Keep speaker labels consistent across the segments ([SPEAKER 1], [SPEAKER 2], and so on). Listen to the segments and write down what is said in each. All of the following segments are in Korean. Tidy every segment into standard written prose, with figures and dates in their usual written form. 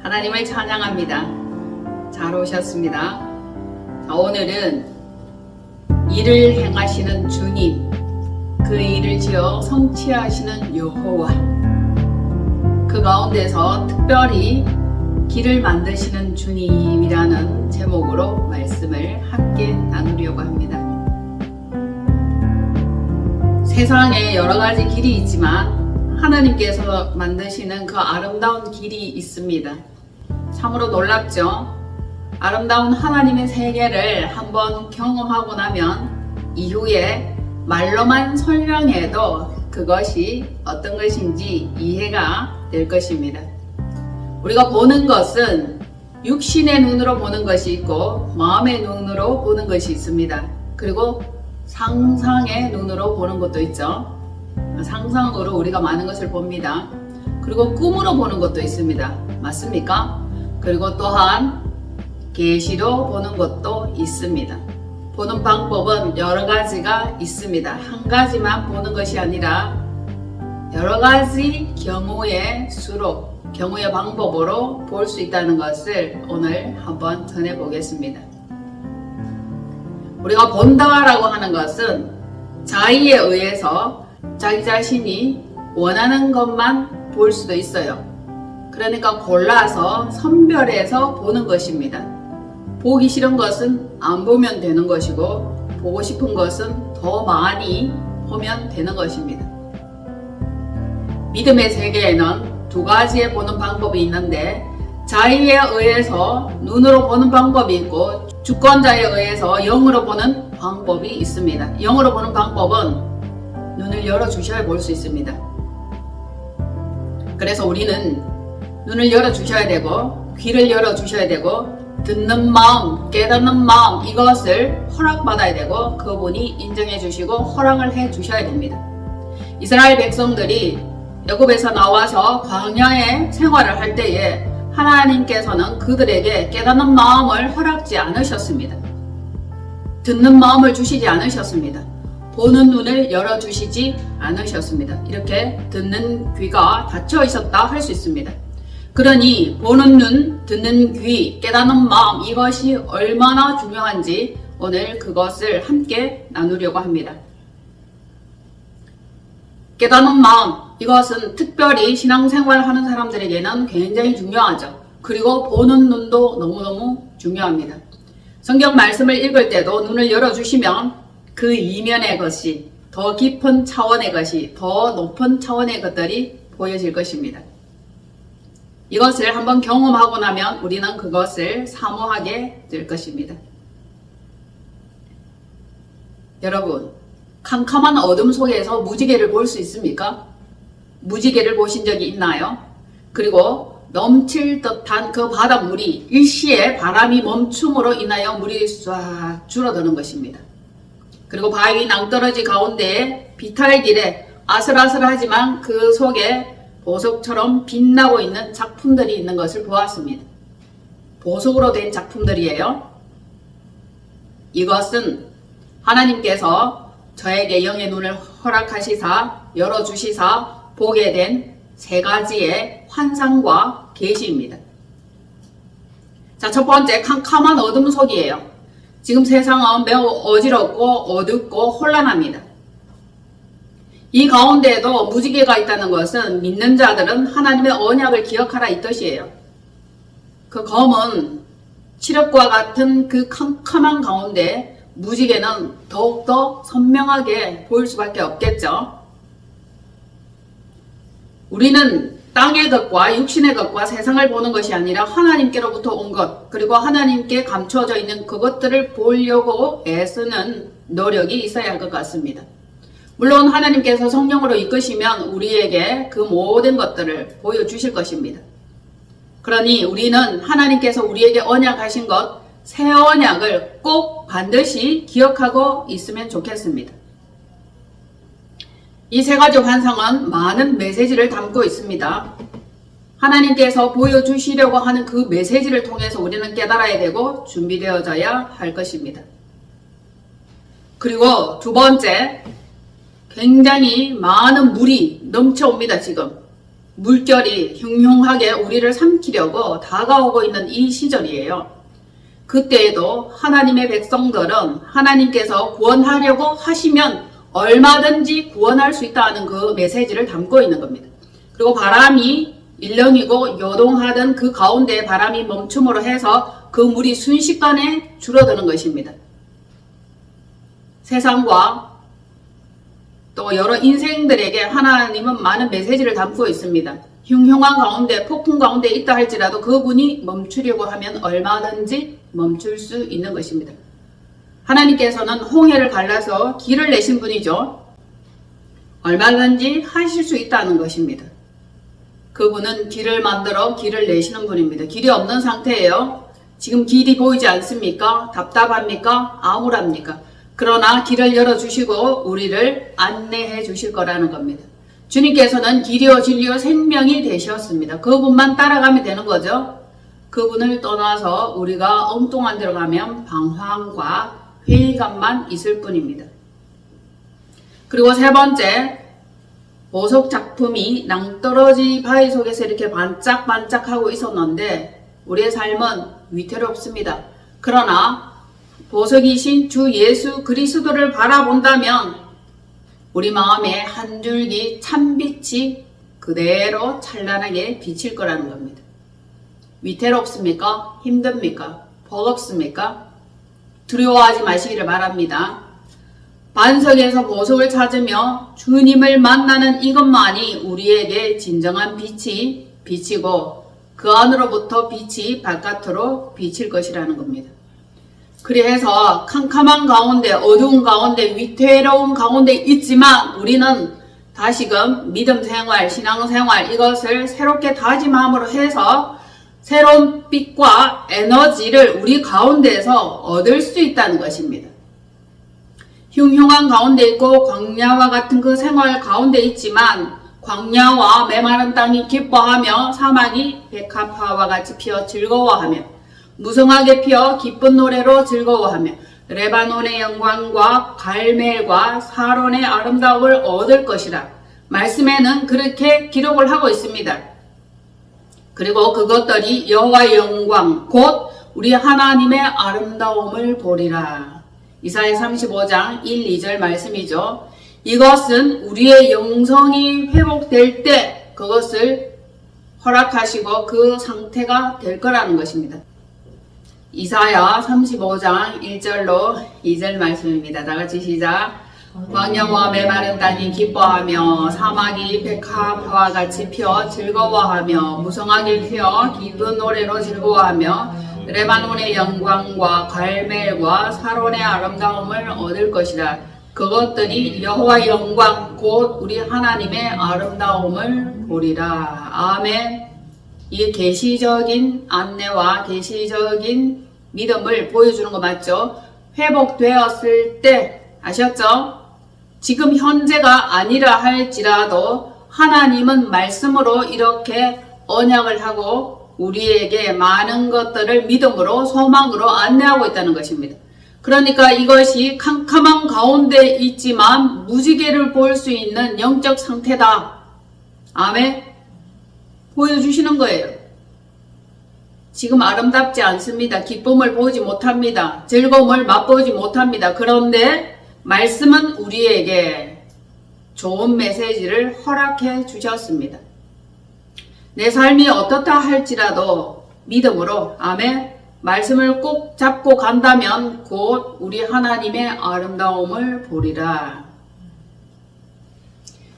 [SPEAKER 1] 하나님을 찬양합니다. 잘 오셨습니다. 오늘은 일을 행하시는 주님, 그 일을 지어 성취하시는 여호와, 그 가운데서 특별히 길을 만드시는 주님이라는 제목으로 말씀을 함께 나누려고 합니다. 세상에 여러 가지 길이 있지만 하나님께서 만드시는 그 아름다운 길이 있습니다. 참으로 놀랍죠? 아름다운 하나님의 세계를 한번 경험하고 나면 이후에 말로만 설명해도 그것이 어떤 것인지 이해가 될 것입니다. 우리가 보는 것은 육신의 눈으로 보는 것이 있고 마음의 눈으로 보는 것이 있습니다. 그리고 상상의 눈으로 보는 것도 있죠. 상상으로 우리가 많은 것을 봅니다. 그리고 꿈으로 보는 것도 있습니다. 맞습니까? 그리고 또한 계시로 보는 것도 있습니다. 보는 방법은 여러 가지가 있습니다. 한 가지만 보는 것이 아니라 여러 가지 경우의 수로, 경우의 방법으로 볼 수 있다는 것을 오늘 한번 전해 보겠습니다. 우리가 본다라고 하는 것은 자의에 의해서 자기 자신이 원하는 것만 볼 수도 있어요. 그러니까 골라서 선별해서 보는 것입니다. 보기 싫은 것은 안 보면 되는 것이고 보고 싶은 것은 더 많이 보면 되는 것입니다. 믿음의 세계에는 두 가지의 보는 방법이 있는데 자의에 의해서 눈으로 보는 방법이 있고 주권자에 의해서 영으로 보는 방법이 있습니다. 영으로 보는 방법은 눈을 열어주셔야 볼 수 있습니다. 그래서 우리는 눈을 열어주셔야 되고 귀를 열어주셔야 되고 듣는 마음, 깨닫는 마음 이것을 허락받아야 되고 그분이 인정해 주시고 허락을 해 주셔야 됩니다. 이스라엘 백성들이 애굽에서 나와서 광야에 생활을 할 때에 하나님께서는 그들에게 깨닫는 마음을 허락지 않으셨습니다. 듣는 마음을 주시지 않으셨습니다. 보는 눈을 열어주시지 않으셨습니다. 이렇게 듣는 귀가 닫혀 있었다 할 수 있습니다. 그러니 보는 눈, 듣는 귀, 깨닫는 마음 이것이 얼마나 중요한지 오늘 그것을 함께 나누려고 합니다. 깨닫는 마음 이것은 특별히 신앙생활 하는 사람들에게는 굉장히 중요하죠. 그리고 보는 눈도 너무너무 중요합니다. 성경 말씀을 읽을 때도 눈을 열어주시면 그 이면의 것이 더 깊은 차원의 것이 더 높은 차원의 것들이 보여질 것입니다. 이것을 한번 경험하고 나면 우리는 그것을 사모하게 될 것입니다. 여러분, 캄캄한 어둠 속에서 무지개를 볼 수 있습니까? 무지개를 보신 적이 있나요? 그리고 넘칠 듯한 그 바닷물이 일시에 바람이 멈춤으로 인하여 물이 쫙 줄어드는 것입니다. 그리고 바위 낭떠러지 가운데에 비탈길에 아슬아슬하지만 그 속에 보석처럼 빛나고 있는 작품들이 있는 것을 보았습니다. 보석으로 된 작품들이에요. 이것은 하나님께서 저에게 영의 눈을 허락하시사 열어주시사 보게 된 세 가지의 환상과 계시입니다. 자, 첫 번째 캄캄한 어둠 속이에요. 지금 세상은 매우 어지럽고 어둡고 혼란합니다. 이 가운데에도 무지개가 있다는 것은 믿는 자들은 하나님의 언약을 기억하라 이 뜻이에요. 그 검은 칠흑과 같은 그 캄캄한 가운데 무지개는 더욱더 선명하게 보일 수밖에 없겠죠. 우리는 땅의 것과 육신의 것과 세상을 보는 것이 아니라 하나님께로부터 온 것 그리고 하나님께 감춰져 있는 그것들을 보려고 애쓰는 노력이 있어야 할 것 같습니다. 물론 하나님께서 성령으로 이끄시면 우리에게 그 모든 것들을 보여주실 것입니다. 그러니 우리는 하나님께서 우리에게 언약하신 것, 새 언약을 꼭 반드시 기억하고 있으면 좋겠습니다. 이 세 가지 환상은 많은 메시지를 담고 있습니다. 하나님께서 보여주시려고 하는 그 메시지를 통해서 우리는 깨달아야 되고 준비되어져야 할 것입니다. 그리고 두 번째, 굉장히 많은 물이 넘쳐옵니다. 지금 물결이 흉흉하게 우리를 삼키려고 다가오고 있는 이 시절이에요. 그때에도 하나님의 백성들은 하나님께서 구원하려고 하시면 얼마든지 구원할 수 있다는 그 메시지를 담고 있는 겁니다. 그리고 바람이 일렁이고 요동하던 그 가운데 바람이 멈춤으로 해서 그 물이 순식간에 줄어드는 것입니다. 세상과 또 여러 인생들에게 하나님은 많은 메시지를 담고 있습니다. 흉흉한 가운데 폭풍 가운데 있다 할지라도 그분이 멈추려고 하면 얼마든지 멈출 수 있는 것입니다. 하나님께서는 홍해를 갈라서 길을 내신 분이죠. 얼마든지 하실 수 있다는 것입니다. 그분은 길을 만들어 길을 내시는 분입니다. 길이 없는 상태예요. 지금 길이 보이지 않습니까? 답답합니까? 암울합니까? 그러나 길을 열어주시고 우리를 안내해 주실 거라는 겁니다. 주님께서는 길이요 진리요 생명이 되셨습니다. 그분만 따라가면 되는 거죠. 그분을 떠나서 우리가 엉뚱한 데로 가면 방황과 회의감만 있을 뿐입니다. 그리고 세 번째, 보석 작품이 낭떠러지 바위 속에서 이렇게 반짝반짝하고 있었는데 우리의 삶은 위태롭습니다. 그러나 보석이신 주 예수 그리스도를 바라본다면 우리 마음에 한 줄기 참빛이 그대로 찬란하게 비칠 거라는 겁니다. 위태롭습니까? 힘듭니까? 버겁습니까? 두려워하지 마시기를 바랍니다. 반석에서 보석을 찾으며 주님을 만나는 이것만이 우리에게 진정한 빛이 비치고 그 안으로부터 빛이 바깥으로 비칠 것이라는 겁니다. 그래서 캄캄한 가운데 어두운 가운데 위태로운 가운데 있지만 우리는 다시금 믿음 생활, 신앙 생활 이것을 새롭게 다짐함으로 해서 새로운 빛과 에너지를 우리 가운데에서 얻을 수 있다는 것입니다. 흉흉한 가운데 있고 광야와 같은 그 생활 가운데 있지만 광야와 메마른 땅이 기뻐하며 사막이 백합화와 같이 피어 즐거워하며 무성하게 피어 기쁜 노래로 즐거워하며 레바논의 영광과 갈멜과 사론의 아름다움을 얻을 것이라. 말씀에는 그렇게 기록을 하고 있습니다. 그리고 그것들이 여호와의 영광 곧 우리 하나님의 아름다움을 보리라. 이사야 35장 1, 2절 말씀이죠. 이것은 우리의 영성이 회복될 때 그것을 허락하시고 그 상태가 될 거라는 것입니다. 이사야 35장 1절로 2절 말씀입니다. 다같이 시작. 광야와 메마른 땅이 기뻐하며 사막이 백합화와 같이 피어 즐거워하며 무성하게 피어 기쁜 노래로 즐거워하며 레바논의 영광과 갈멜과 사론의 아름다움을 얻을 것이라. 그것들이 여호와의 영광 곧 우리 하나님의 아름다움을 보리라. 아멘. 이게 계시적인 안내와 계시적인 믿음을 보여주는 거 맞죠? 회복되었을 때 아셨죠? 지금 현재가 아니라 할지라도 하나님은 말씀으로 이렇게 언약을 하고 우리에게 많은 것들을 믿음으로 소망으로 안내하고 있다는 것입니다. 그러니까 이것이 캄캄한 가운데 있지만 무지개를 볼 수 있는 영적 상태다. 아멘. 보여주시는 거예요. 지금 아름답지 않습니다. 기쁨을 보지 못합니다. 즐거움을 맛보지 못합니다. 그런데 말씀은 우리에게 좋은 메시지를 허락해 주셨습니다. 내 삶이 어떻다 할지라도 믿음으로 아멘 말씀을 꼭 잡고 간다면 곧 우리 하나님의 아름다움을 보리라.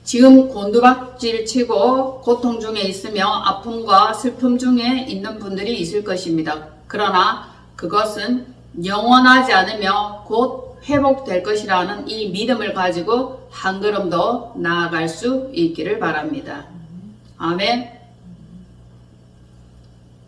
[SPEAKER 1] 지금 곤두박질 치고 고통 중에 있으며 아픔과 슬픔 중에 있는 분들이 있을 것입니다. 그러나 그것은 영원하지 않으며 곧 회복될 것이라는 이 믿음을 가지고 한 걸음 더 나아갈 수 있기를 바랍니다. 아멘.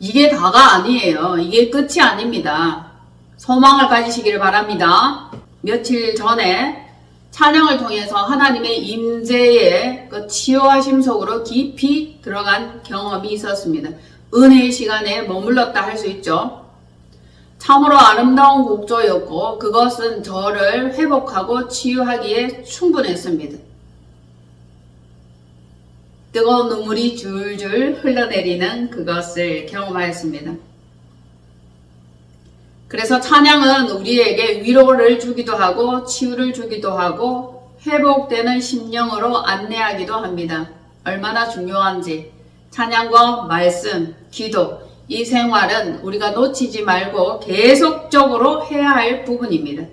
[SPEAKER 1] 이게 다가 아니에요. 이게 끝이 아닙니다. 소망을 가지시기를 바랍니다. 며칠 전에 찬양을 통해서 하나님의 임재의 그 치유하심 속으로 깊이 들어간 경험이 있었습니다. 은혜의 시간에 머물렀다 할 수 있죠. 참으로 아름다운 곡조였고 그것은 저를 회복하고 치유하기에 충분했습니다. 뜨거운 눈물이 줄줄 흘러내리는 그것을 경험하였습니다. 그래서 찬양은 우리에게 위로를 주기도 하고 치유를 주기도 하고 회복되는 심령으로 안내하기도 합니다. 얼마나 중요한지 찬양과 말씀, 기도 이 생활은 우리가 놓치지 말고 계속적으로 해야 할 부분입니다.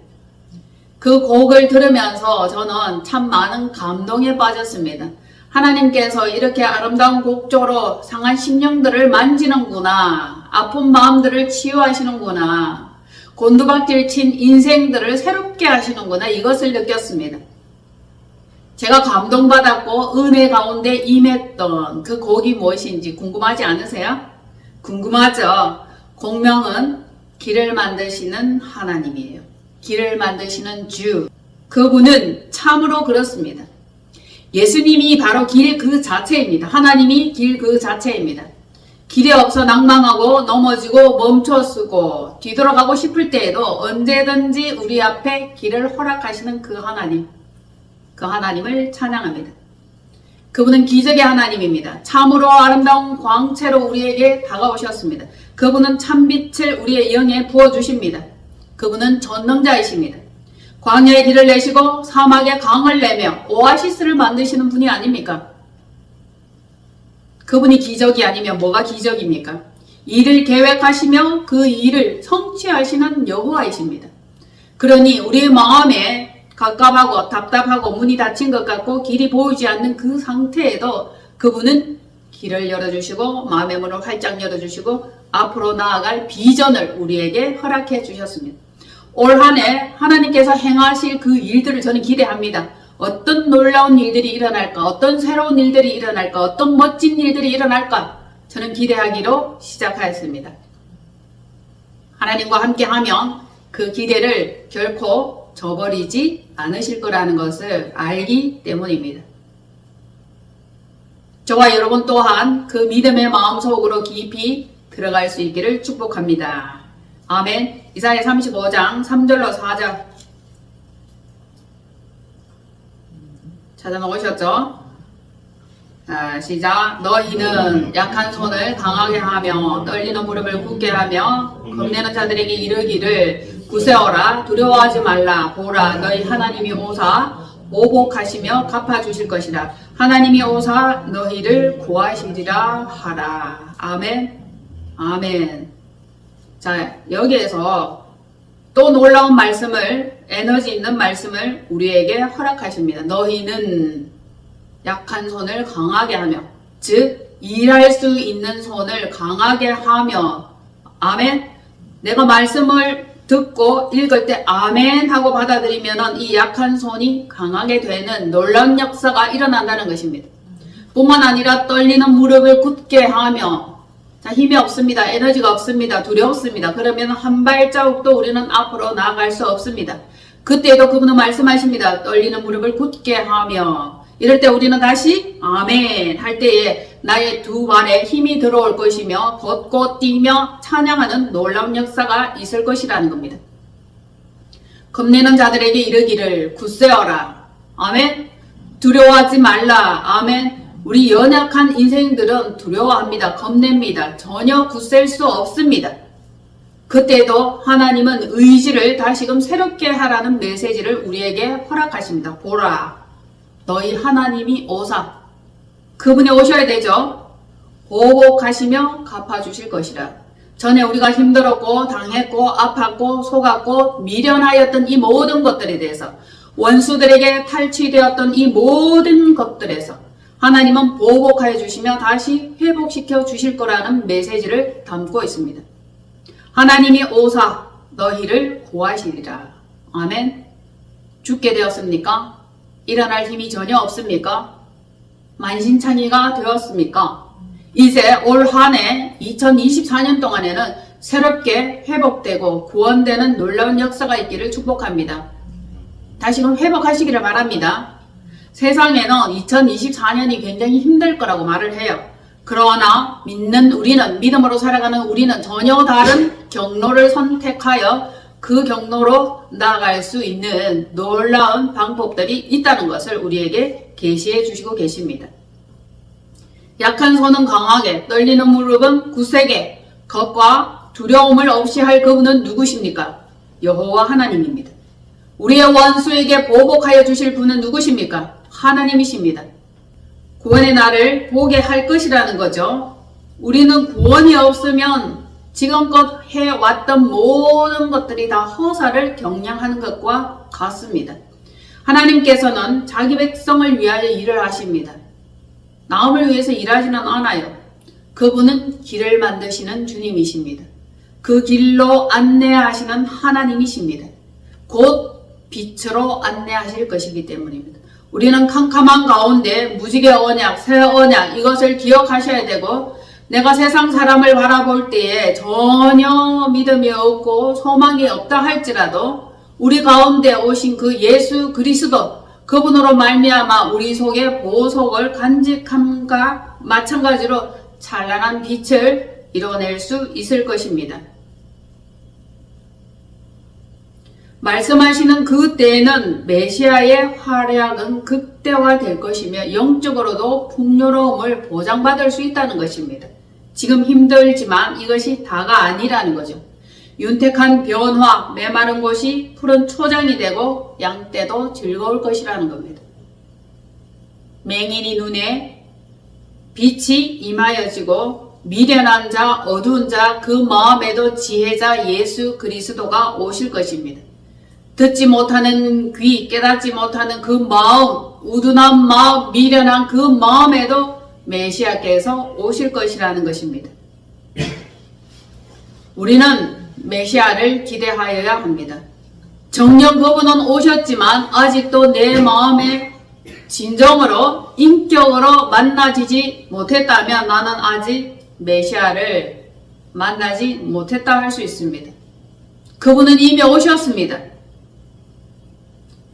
[SPEAKER 1] 그 곡을 들으면서 저는 참 많은 감동에 빠졌습니다. 하나님께서 이렇게 아름다운 곡조로 상한 심령들을 만지는구나. 아픈 마음들을 치유하시는구나. 곤두박질 친 인생들을 새롭게 하시는구나. 이것을 느꼈습니다. 제가 감동받았고 은혜 가운데 임했던 그 곡이 무엇인지 궁금하지 않으세요? 궁금하죠? 곡명은 길을 만드시는 하나님이에요. 길을 만드시는 주. 그분은 참으로 그렇습니다. 예수님이 바로 길 그 자체입니다. 하나님이 길 그 자체입니다. 길이 없어 낭망하고 넘어지고 멈춰서고 뒤돌아가고 싶을 때에도 언제든지 우리 앞에 길을 허락하시는 그 하나님. 그 하나님을 찬양합니다. 그분은 기적의 하나님입니다. 참으로 아름다운 광채로 우리에게 다가오셨습니다. 그분은 참빛을 우리의 영에 부어주십니다. 그분은 전능자이십니다. 광야의 길을 내시고 사막에 강을 내며 오아시스를 만드시는 분이 아닙니까? 그분이 기적이 아니면 뭐가 기적입니까? 일을 계획하시며 그 일을 성취하시는 여호와이십니다. 그러니 우리의 마음에 갑갑하고 답답하고 문이 닫힌 것 같고 길이 보이지 않는 그 상태에도 그분은 길을 열어주시고 마음의 문을 활짝 열어주시고 앞으로 나아갈 비전을 우리에게 허락해 주셨습니다. 올 한 해 하나님께서 행하실 그 일들을 저는 기대합니다. 어떤 놀라운 일들이 일어날까? 어떤 새로운 일들이 일어날까? 어떤 멋진 일들이 일어날까? 저는 기대하기로 시작하였습니다. 하나님과 함께하면 그 기대를 결코 저버리지 않으실 거라는 것을 알기 때문입니다. 저와 여러분 또한 그 믿음의 마음속으로 깊이 들어갈 수 있기를 축복합니다. 아멘. 이사야 35장 3절로 4절 찾아놓으셨죠? 자, 시작. 너희는 약한 손을 강하게 하며 떨리는 무릎을 굳게 하며 겁내는 자들에게 이르기를 굳세어라 두려워하지 말라 보라 너희 하나님이 오사 보복하시며 갚아주실 것이라 하나님이 오사 너희를 구하시리라 하라. 아멘. 아멘. 자, 여기에서 또 놀라운 말씀을 에너지 있는 말씀을 우리에게 허락하십니다. 너희는 약한 손을 강하게 하며 즉 일할 수 있는 손을 강하게 하며 아멘. 내가 말씀을 듣고 읽을 때 아멘 하고 받아들이면 이 약한 손이 강하게 되는 놀라운 역사가 일어난다는 것입니다. 뿐만 아니라 떨리는 무릎을 굳게 하며 자, 힘이 없습니다. 에너지가 없습니다. 두렵습니다. 그러면 한 발자국도 우리는 앞으로 나아갈 수 없습니다. 그때도 그분은 말씀하십니다. 떨리는 무릎을 굳게 하며 이럴 때 우리는 다시 아멘 할 때에 나의 두 발에 힘이 들어올 것이며 걷고 뛰며 찬양하는 놀라운 역사가 있을 것이라는 겁니다. 겁내는 자들에게 이르기를 굳세어라. 아멘. 두려워하지 말라. 아멘. 우리 연약한 인생들은 두려워합니다. 겁냅니다. 전혀 굳셀 수 없습니다. 그때도 하나님은 의지를 다시금 새롭게 하라는 메시지를 우리에게 허락하십니다. 보라. 너희 하나님이 오사. 그분이 오셔야 되죠. 보복하시며 갚아주실 것이라. 전에 우리가 힘들었고 당했고 아팠고 속았고 미련하였던 이 모든 것들에 대해서 원수들에게 탈취되었던 이 모든 것들에서 하나님은 보복하여 주시며 다시 회복시켜 주실 거라는 메시지를 담고 있습니다. 하나님이 오사 너희를 구하시리라. 아멘. 죽게 되었습니까? 일어날 힘이 전혀 없습니까? 만신창이가 되었습니까? 이제 올 한 해 2024년 동안에는 새롭게 회복되고 구원되는 놀라운 역사가 있기를 축복합니다. 다시금 회복하시기를 바랍니다. 세상에는 2024년이 굉장히 힘들 거라고 말을 해요. 그러나 믿는 우리는, 믿음으로 살아가는 우리는 전혀 다른 경로를 선택하여 그 경로로 나아갈 수 있는 놀라운 방법들이 있다는 것을 우리에게 계시해 주시고 계십니다. 약한 손은 강하게, 떨리는 무릎은 굳세게, 겁과 두려움을 없이 할 그분은 누구십니까? 여호와 하나님입니다. 우리의 원수에게 보복하여 주실 분은 누구십니까? 하나님이십니다. 구원의 날을 보게 할 것이라는 거죠. 우리는 구원이 없으면 지금껏 해왔던 모든 것들이 다 허사를 경량하는 것과 같습니다. 하나님께서는 자기 백성을 위하여 일을 하십니다. 나음을 위해서 일하지는 않아요. 그분은 길을 만드시는 주님이십니다. 그 길로 안내하시는 하나님이십니다. 곧 빛으로 안내하실 것이기 때문입니다. 우리는 캄캄한 가운데 무지개 언약, 새 언약 이것을 기억하셔야 되고, 내가 세상 사람을 바라볼 때에 전혀 믿음이 없고 소망이 없다 할지라도 우리 가운데 오신 그 예수 그리스도, 그분으로 말미암아 우리 속에 보석을 간직함과 마찬가지로 찬란한 빛을 이뤄낼 수 있을 것입니다. 말씀하시는 그 때에는 메시아의 활약은 극대화될 것이며 영적으로도 풍요로움을 보장받을 수 있다는 것입니다. 지금 힘들지만 이것이 다가 아니라는 거죠. 윤택한 변화, 메마른 곳이 푸른 초장이 되고 양떼도 즐거울 것이라는 겁니다. 맹인이 눈에 빛이 임하여지고 미련한 자, 어두운 자, 그 마음에도 지혜자 예수 그리스도가 오실 것입니다. 듣지 못하는 귀, 깨닫지 못하는 그 마음, 우둔한 마음, 미련한 그 마음에도 메시아께서 오실 것이라는 것입니다. 우리는 메시아를 기대하여야 합니다. 정녕 그분은 오셨지만 아직도 내 마음에 진정으로 인격으로 만나지지 못했다면 나는 아직 메시아를 만나지 못했다 할 수 있습니다. 그분은 이미 오셨습니다.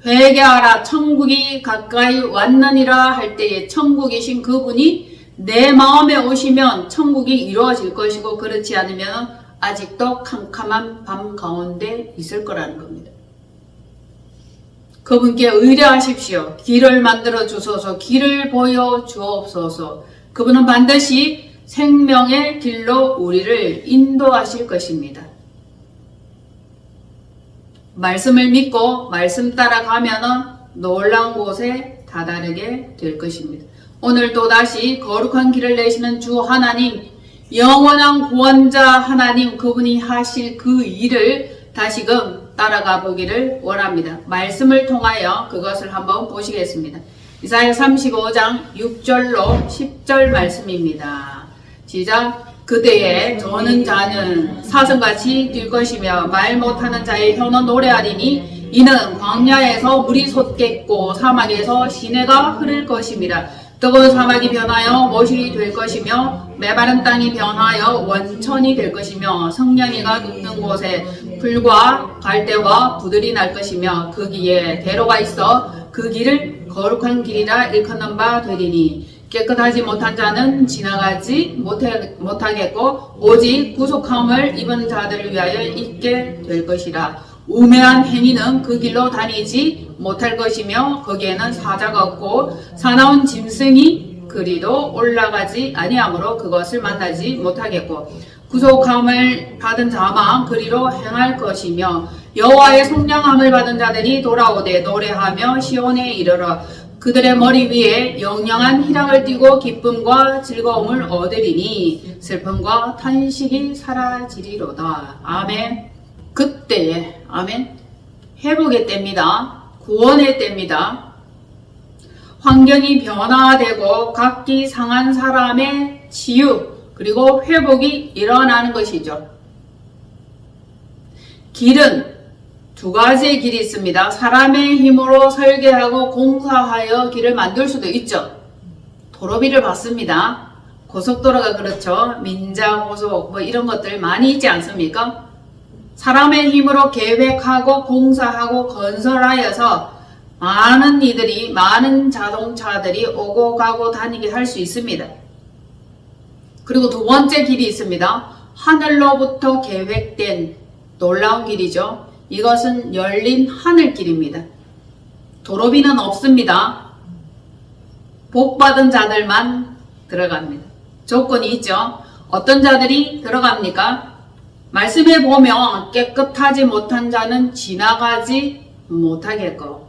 [SPEAKER 1] 회개하라 천국이 가까이 왔느니라 할 때에 천국이신 그분이 내 마음에 오시면 천국이 이루어질 것이고, 그렇지 않으면 아직도 캄캄한 밤 가운데 있을 거라는 겁니다. 그분께 의뢰하십시오. 길을 만들어 주소서, 길을 보여 주옵소서. 그분은 반드시 생명의 길로 우리를 인도하실 것입니다. 말씀을 믿고 말씀 따라가면 놀라운 곳에 다다르게 될 것입니다. 오늘 또다시 거룩한 길을 내시는 주 하나님, 영원한 구원자 하나님, 그분이 하실 그 일을 다시금 따라가 보기를 원합니다. 말씀을 통하여 그것을 한번 보시겠습니다. 이사야 35장 6절로 10절 말씀입니다. 시작. 그때에 저는 자는 사슴같이 뛸 것이며 말 못하는 자의 혀는 노래하리니 이는 광야에서 물이 솟겠고 사막에서 시내가 흐를 것임이라. 뜨거운 사막이 변하여 모실이 될 것이며 메마른 땅이 변하여 원천이 될 것이며 성냥이가 눕는 곳에 풀과 갈대와 부들이 날 것이며 거기에 대로가 있어 그 길을 거룩한 길이라 일컫는 바 되리니 깨끗하지 못한 자는 지나가지 못하겠고 오직 구속함을 입은 자들을 위하여 있게 될 것이라. 우매한 행위는 그 길로 다니지 못할 것이며 거기에는 사자가 없고 사나운 짐승이 그리도 올라가지 아니하므로 그것을 만나지 못하겠고 구속함을 받은 자만 그리로 행할 것이며 여호와의 속량함을 받은 자들이 돌아오되 노래하며 시온에 이르러 그들의 머리 위에 영영한 희락을 띠고 기쁨과 즐거움을 얻으리니 슬픔과 탄식이 사라지리로다. 아멘. 그때에 아멘. 회복의 때입니다. 구원의 때입니다. 환경이 변화되고 각기 상한 사람의 치유 그리고 회복이 일어나는 것이죠. 길은 두 가지의 길이 있습니다. 사람의 힘으로 설계하고 공사하여 길을 만들 수도 있죠. 도로비를 받습니다. 고속도로가 그렇죠. 민자고속 뭐 이런 것들 많이 있지 않습니까? 사람의 힘으로 계획하고 공사하고 건설하여서 많은 이들이 많은 자동차들이 오고 가고 다니게 할 수 있습니다. 그리고 두 번째 길이 있습니다. 하늘로부터 계획된 놀라운 길이죠. 이것은 열린 하늘길입니다. 도로비는 없습니다. 복받은 자들만 들어갑니다. 조건이 있죠. 어떤 자들이 들어갑니까? 말씀에 보면 깨끗하지 못한 자는 지나가지 못하겠고,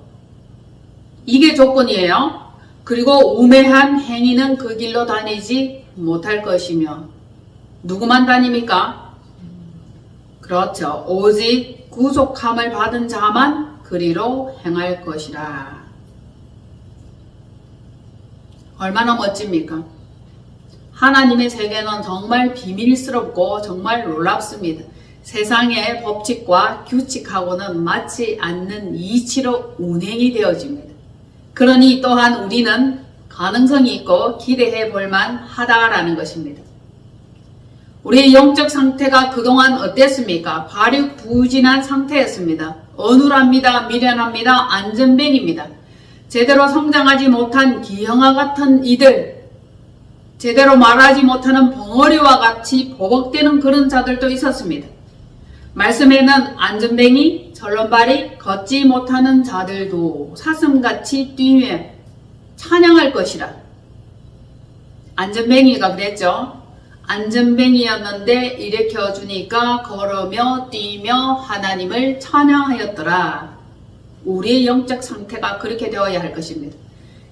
[SPEAKER 1] 이게 조건이에요. 그리고 우매한 행위는 그 길로 다니지 못할 것이며, 누구만 다닙니까? 그렇죠. 오직 구속함을 받은 자만 그리로 행할 것이라. 얼마나 멋집니까? 하나님의 세계는 정말 비밀스럽고 정말 놀랍습니다. 세상의 법칙과 규칙하고는 맞지 않는 이치로 운행이 되어집니다. 그러니 또한 우리는 가능성이 있고 기대해 볼만 하다라는 것입니다. 우리의 영적 상태가 그동안 어땠습니까? 발육부진한 상태였습니다. 어눌합니다. 미련합니다. 안전뱅입니다. 제대로 성장하지 못한 기형아 같은 이들, 제대로 말하지 못하는 벙어리와 같이 버벅대는 그런 자들도 있었습니다. 말씀에는 안전뱅이, 절름발이, 걷지 못하는 자들도 사슴같이 뛰며 찬양할 것이라. 안전뱅이가 그랬죠. 안전뱅이였는데 일으켜주니까 걸으며 뛰며 하나님을 찬양하였더라. 우리의 영적 상태가 그렇게 되어야 할 것입니다.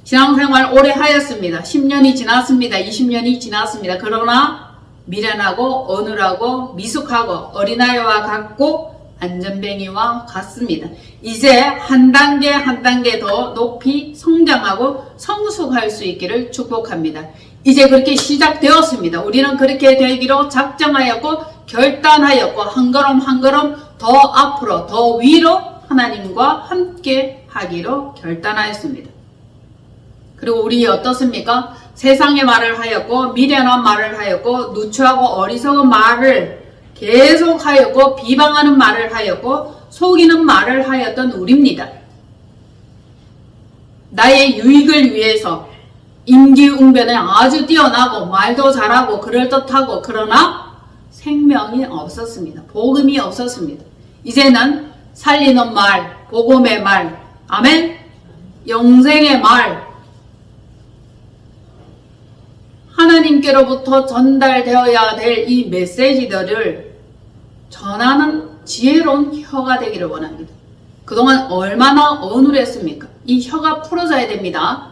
[SPEAKER 1] 신앙생활 오래 하였습니다. 10년이 지났습니다. 20년이 지났습니다. 그러나 미련하고 어눌하고 미숙하고 어린아이와 같고 안전뱅이와 같습니다. 이제 한 단계 한 단계 더 높이 성장하고 성숙할 수 있기를 축복합니다. 이제 그렇게 시작되었습니다. 우리는 그렇게 되기로 작정하였고 결단하였고 한 걸음 한 걸음 더 앞으로 더 위로 하나님과 함께 하기로 결단하였습니다. 그리고 우리 어떻습니까? 세상의 말을 하였고 미련한 말을 하였고 누추하고 어리석은 말을 계속 하였고 비방하는 말을 하였고 속이는 말을 하였던 우리입니다. 나의 유익을 위해서 임기응변에 아주 뛰어나고 말도 잘하고 그럴듯하고 그러나 생명이 없었습니다. 복음이 없었습니다. 이제는 살리는 말, 복음의 말, 아멘? 영생의 말, 하나님께로부터 전달되어야 될 이 메시지들을 전하는 지혜로운 혀가 되기를 원합니다. 그동안 얼마나 어눌했습니까? 이 혀가 풀어져야 됩니다.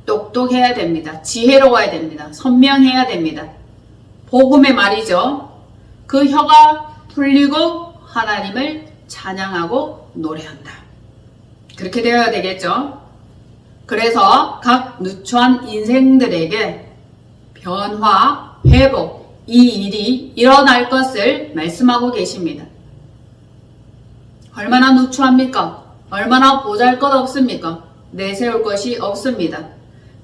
[SPEAKER 1] 똑똑해야 됩니다. 지혜로워야 됩니다. 선명해야 됩니다. 복음의 말이죠. 그 혀가 풀리고 하나님을 찬양하고 노래한다. 그렇게 되어야 되겠죠. 그래서 각 누추한 인생들에게 변화, 회복, 이 일이 일어날 것을 말씀하고 계십니다. 얼마나 누추합니까? 얼마나 보잘것없습니까? 내세울 것이 없습니다.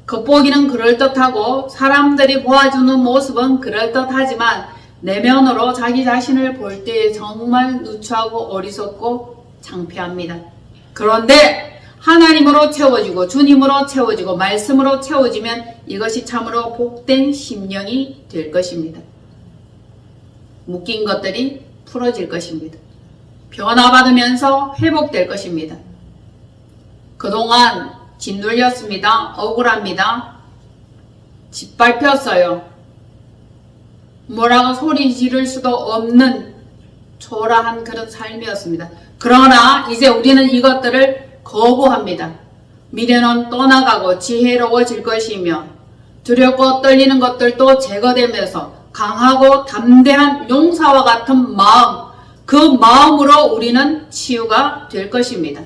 [SPEAKER 1] 겉보기는 그럴듯하고 사람들이 보아주는 모습은 그럴듯하지만 내면으로 자기 자신을 볼 때 정말 누추하고 어리석고 창피합니다. 그런데 하나님으로 채워지고 주님으로 채워지고 말씀으로 채워지면 이것이 참으로 복된 심령이 될 것입니다. 묶인 것들이 풀어질 것입니다. 변화받으면서 회복될 것입니다. 그동안 짓눌렸습니다. 억울합니다. 짓밟혔어요. 뭐라고 소리 지를 수도 없는 초라한 그런 삶이었습니다. 그러나 이제 우리는 이것들을 거부합니다. 미련은 떠나가고 지혜로워질 것이며 두렵고 떨리는 것들도 제거되면서 강하고 담대한 용사와 같은 마음, 그 마음으로 우리는 치유가 될 것입니다.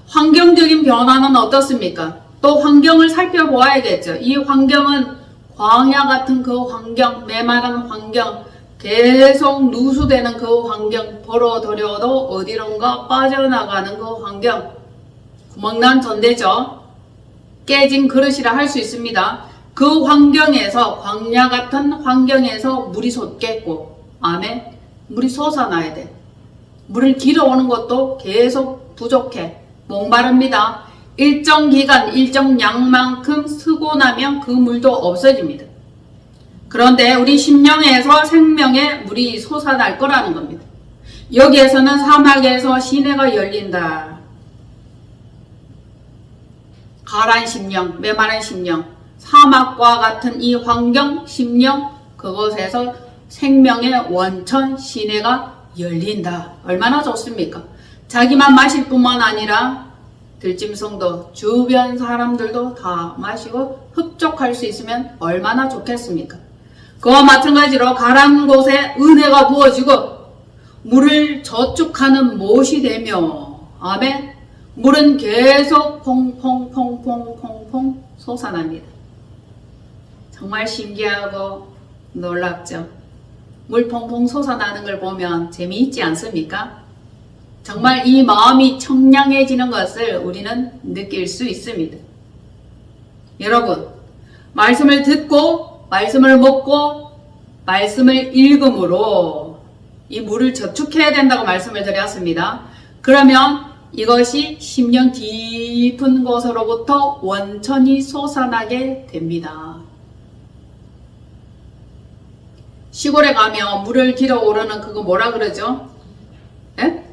[SPEAKER 1] 환경적인 변화는 어떻습니까? 또 환경을 살펴보아야겠죠. 이 환경은 광야 같은 그 환경, 메마른 환경, 계속 누수되는 그 환경, 벌어들여도 어디론가 빠져나가는 그 환경, 구멍난 전대죠. 깨진 그릇이라 할 수 있습니다. 그 환경에서, 광야 같은 환경에서 물이 솟겠고, 아멘. 물이 솟아나야 돼. 물을 길어오는 것도 계속 부족해. 목마릅니다. 일정 기간, 일정 양만큼 쓰고 나면 그 물도 없어집니다. 그런데 우리 심령에서 생명의 물이 솟아날 거라는 겁니다. 여기에서는 사막에서 시내가 열린다. 가란 심령, 메마른 심령, 사막과 같은 이 환경, 심령, 그곳에서 생명의 원천 시내가 열린다. 얼마나 좋습니까? 자기만 마실 뿐만 아니라 들짐승도 주변 사람들도 다 마시고 흡족할 수 있으면 얼마나 좋겠습니까? 그와 마찬가지로 가라앉은 곳에 은혜가 부어지고 물을 저축하는 못이 되며, 아멘. 물은 계속 퐁퐁퐁퐁퐁퐁 솟아납니다. 정말 신기하고 놀랍죠. 물 퐁퐁 솟아나는 걸 보면 재미있지 않습니까? 정말 이 마음이 청량해지는 것을 우리는 느낄 수 있습니다. 여러분, 말씀을 듣고 말씀을 먹고 말씀을 읽음으로 이 물을 저축해야 된다고 말씀을 드렸습니다. 그러면 이것이 심령 깊은 곳으로부터 원천이 솟아나게 됩니다. 시골에 가면 물을 길어 오르는 그거 뭐라 그러죠? 예?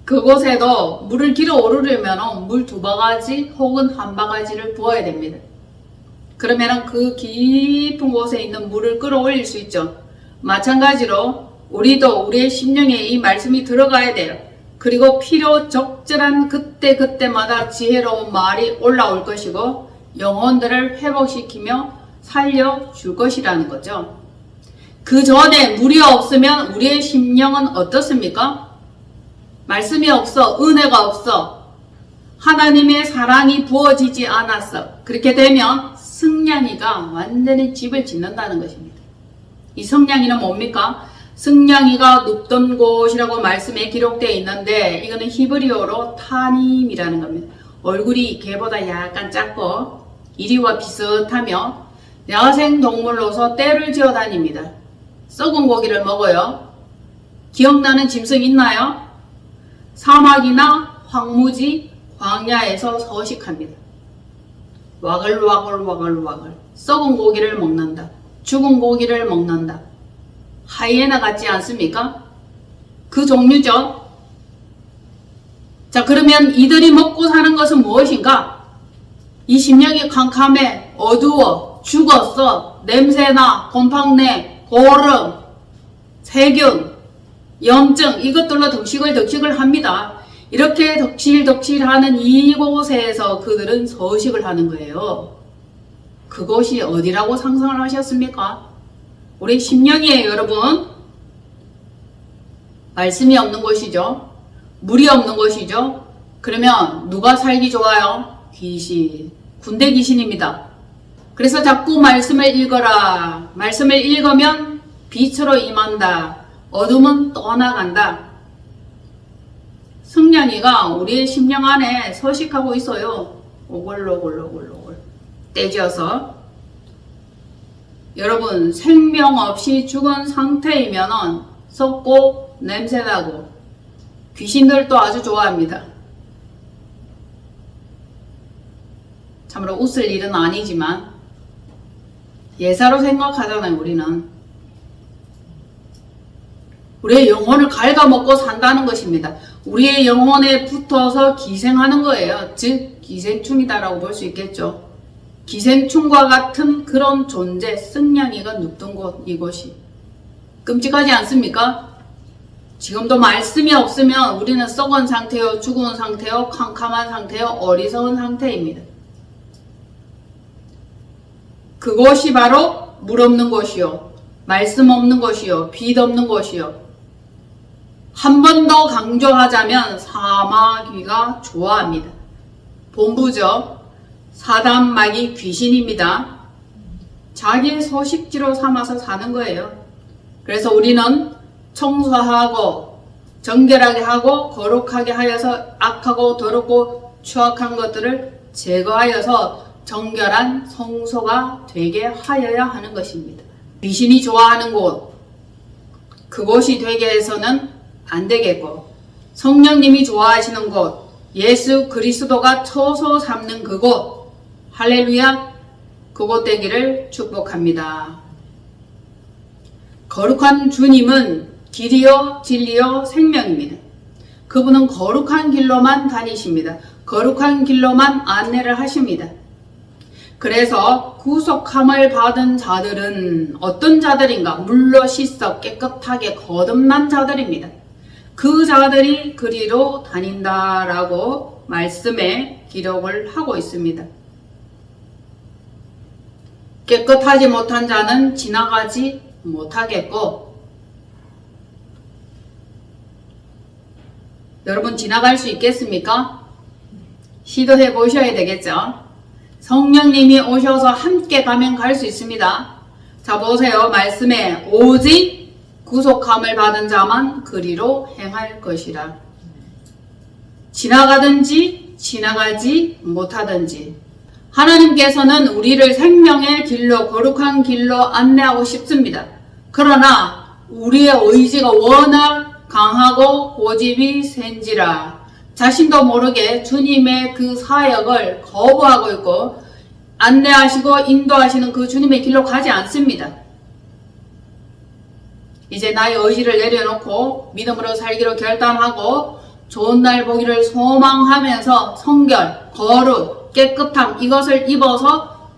[SPEAKER 1] 그곳에도 물을 길어 오르려면 물 2바가지 혹은 1바가지를 부어야 됩니다. 그러면 그 깊은 곳에 있는 물을 끌어올릴 수 있죠. 마찬가지로 우리도 우리의 심령에 이 말씀이 들어가야 돼요. 그리고 필요 적절한 그때마다 지혜로운 말이 올라올 것이고 영혼들을 회복시키며 살려줄 것이라는 거죠. 그 전에 물이 없으면 우리의 심령은 어떻습니까? 말씀이 없어, 은혜가 없어, 하나님의 사랑이 부어지지 않았어. 그렇게 되면 승냥이가 완전히 집을 짓는다는 것입니다. 이 승냥이는 뭡니까? 승냥이가 눕던 곳이라고 말씀에 기록되어 있는데 이거는 히브리어로 타님이라는 겁니다. 얼굴이 개보다 약간 작고 이리와 비슷하며 야생동물로서 떼를 지어 다닙니다. 썩은 고기를 먹어요. 기억나는 짐승 있나요? 사막이나 황무지, 광야에서 서식합니다. 와글와글 썩은 고기를 먹는다. 죽은 고기를 먹는다. 하이에나 같지 않습니까? 그 종류죠. 자, 그러면 이들이 먹고 사는 것은 무엇인가? 이 심령이 캄캄해, 어두워, 죽었어, 냄새나, 곰팡내, 고름, 세균, 염증, 이것들로 덕식을 합니다. 이렇게 덕실하는 이곳에서 그들은 서식을 하는 거예요. 그곳이 어디라고 상상을 하셨습니까? 우리 심령이에요, 여러분. 말씀이 없는 곳이죠. 물이 없는 곳이죠. 그러면 누가 살기 좋아요? 귀신. 군대 귀신입니다. 그래서 자꾸 말씀을 읽어라. 말씀을 읽으면 빛으로 임한다. 어둠은 떠나간다. 승냥이가 우리의 심령 안에 서식하고 있어요. 오글오글 떼지어서. 여러분, 생명 없이 죽은 상태이면 썩고 냄새나고 귀신들도 아주 좋아합니다. 참으로 웃을 일은 아니지만 예사로 생각하잖아요. 우리는 우리의 영혼을 갉아먹고 산다는 것입니다. 우리의 영혼에 붙어서 기생하는 거예요. 즉 기생충이다라고 볼 수 있겠죠. 기생충과 같은 그런 존재, 승냥이가 눕던 곳, 이곳이 끔찍하지 않습니까? 지금도 말씀이 없으면 우리는 썩은 상태요, 죽은 상태요, 캄캄한 상태요, 어리석은 상태입니다. 그곳이 바로 물 없는 곳이요, 말씀 없는 곳이요, 빛 없는 곳이요. 한 번 더 강조하자면 사마귀가 좋아합니다. 본부죠. 사단마귀 귀신입니다. 자기의 서식지로 삼아서 사는 거예요. 그래서 우리는 청소하고 정결하게 하고 거룩하게 하여서 악하고 더럽고 추악한 것들을 제거하여서 정결한 성소가 되게 하여야 하는 것입니다. 귀신이 좋아하는 곳, 그곳이 되게 해서는 안 되겠고, 성령님이 좋아하시는 곳, 예수 그리스도가 처소 삼는 그곳, 할렐루야, 그곳 되기를 축복합니다. 거룩한 주님은 길이요 진리요 생명입니다. 그분은 거룩한 길로만 다니십니다. 거룩한 길로만 안내를 하십니다. 그래서 구속함을 받은 자들은 어떤 자들인가? 물로 씻어 깨끗하게 거듭난 자들입니다. 그 자들이 그리로 다닌다라고 말씀에 기록을 하고 있습니다. 깨끗하지 못한 자는 지나가지 못하겠고, 여러분 지나갈 수 있겠습니까? 시도해 보셔야 되겠죠? 성령님이 오셔서 함께 가면 갈 수 있습니다. 자, 보세요. 말씀에 오직 구속함을 받은 자만 그리로 행할 것이라. 지나가든지 지나가지 못하든지 하나님께서는 우리를 생명의 길로, 거룩한 길로 안내하고 싶습니다. 그러나 우리의 의지가 워낙 강하고 고집이 센지라 자신도 모르게 주님의 그 사역을 거부하고 있고 안내하시고 인도하시는 그 주님의 길로 가지 않습니다. 이제 나의 의지를 내려놓고 믿음으로 살기로 결단하고 좋은 날 보기를 소망하면서 성결, 거룩, 깨끗함 이것을 입어서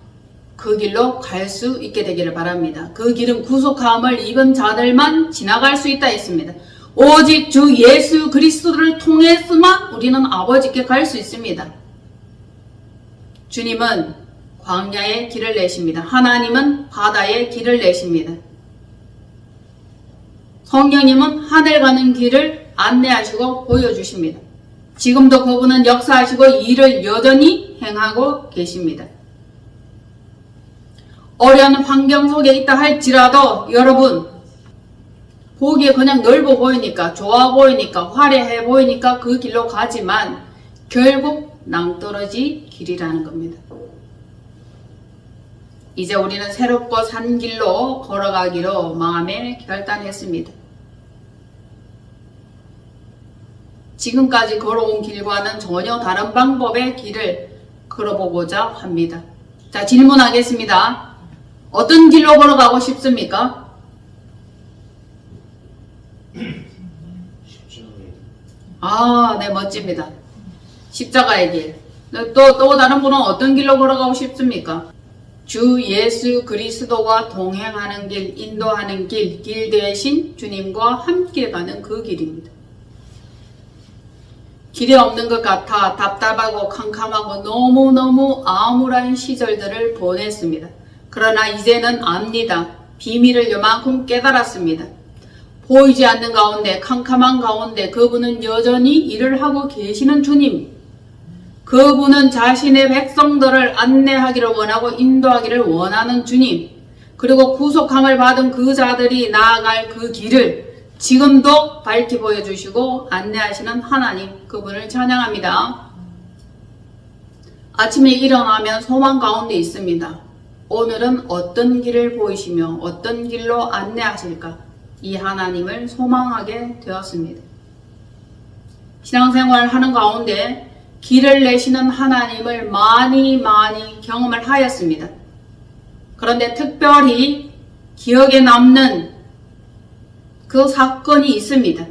[SPEAKER 1] 그 길로 갈 수 있게 되기를 바랍니다. 그 길은 구속함을 입은 자들만 지나갈 수 있다 했습니다. 오직 주 예수 그리스도를 통해서만 우리는 아버지께 갈 수 있습니다. 주님은 광야의 길을 내십니다. 하나님은 바다의 길을 내십니다. 성령님은 하늘 가는 길을 안내하시고 보여주십니다. 지금도 그분은 역사하시고 일을 여전히 행하고 계십니다. 어려운 환경 속에 있다 할지라도 여러분 보기에 그냥 넓어 보이니까 좋아 보이니까 화려해 보이니까 그 길로 가지만 결국 낭떠러지 길이라는 겁니다. 이제 우리는 새롭고 산 길로 걸어가기로 마음에 결단했습니다. 지금까지 걸어온 길과는 전혀 다른 방법의 길을 걸어보고자 합니다. 자, 질문하겠습니다. 어떤 길로 걸어가고 싶습니까? 네, 멋집니다. 십자가의 길. 또 다른 분은 어떤 길로 걸어가고 싶습니까? 주 예수 그리스도와 동행하는 길, 인도하는 길, 길 대신 주님과 함께 가는 그 길입니다. 길이 없는 것 같아 답답하고 캄캄하고 너무너무 암울한 시절들을 보냈습니다. 그러나 이제는 압니다. 비밀을 요만큼 깨달았습니다. 보이지 않는 가운데, 캄캄한 가운데 그분은 여전히 일을 하고 계시는 주님. 그분은 자신의 백성들을 안내하기를 원하고 인도하기를 원하는 주님. 그리고 구속함을 받은 그 자들이 나아갈 그 길을 지금도 밝히 보여주시고 안내하시는 하나님, 그분을 찬양합니다. 아침에 일어나면 소망 가운데 있습니다. 오늘은 어떤 길을 보이시며 어떤 길로 안내하실까? 이 하나님을 소망하게 되었습니다. 신앙생활 하는 가운데 길을 내시는 하나님을 많이 경험을 하였습니다. 그런데 특별히 기억에 남는 그 사건이 있습니다.